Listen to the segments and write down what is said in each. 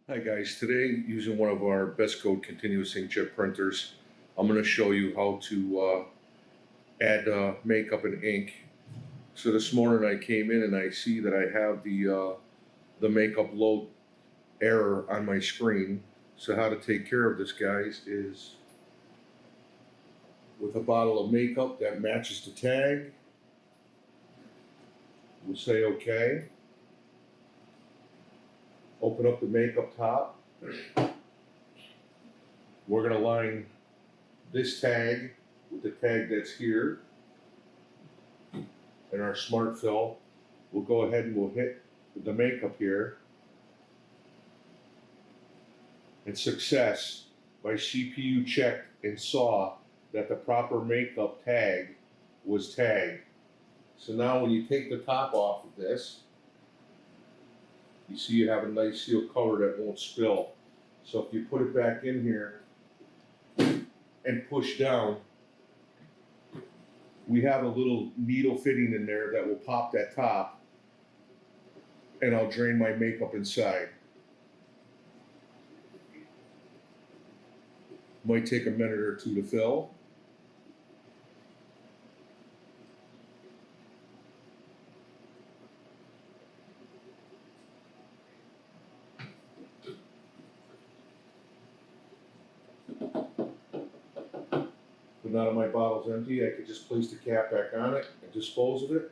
Hi guys, today using one of our BestCode continuous inkjet printers, I'm going to show you how to add makeup and ink. So this morning I came in and I see that I have the makeup load error on my screen. So how to take care of this, guys, is with a bottle of makeup that matches the tag, we'll say OK. Open up the makeup top. We're going to line this tag with the tag that's here in our smart fill. We'll go ahead and we'll hit the makeup here. And success, my CPU checked and saw that the proper makeup tag was tagged. So now when you take the top off of this, you see you have a nice sealed cover that won't spill. So if you put it back in here and push down, we have a little needle fitting in there that will pop that top, and I'll drain my makeup inside. Might take a minute or two to fill. But now that my bottle's empty, I can just place the cap back on it and dispose of it.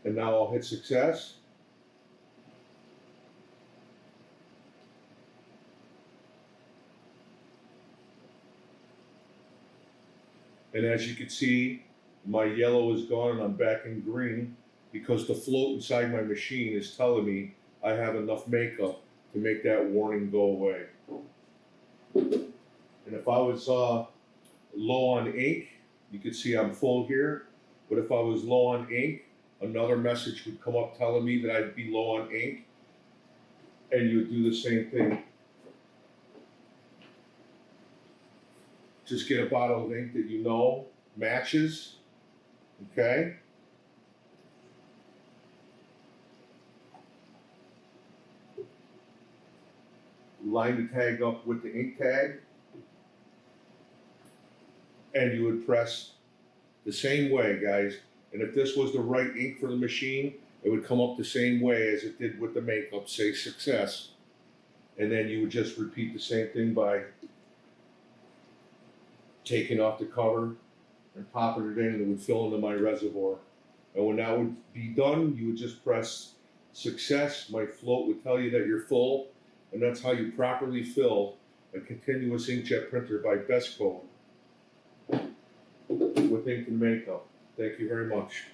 And now I'll hit success. And as you can see, my yellow is gone and I'm back in green because the float inside my machine is telling me I have enough makeup to make that warning go away. And if I was low on ink, you can see I'm full here. But if I was low on ink, another message would come up telling me that I'd be low on ink. And you would do the same thing. Just get a bottle of ink that you know matches, okay? Line the tag up with the ink tag, and you would press the same way, guys. And if this was the right ink for the machine, it would come up the same way as it did with the makeup, say success. And then you would just repeat the same thing by taking off the cover and popping it in, and it would fill into my reservoir. And when that would be done, you would just press success. My float would tell you that you're full, and that's how you properly fill a continuous inkjet printer by BestCode with ink and makeup. Thank you very much.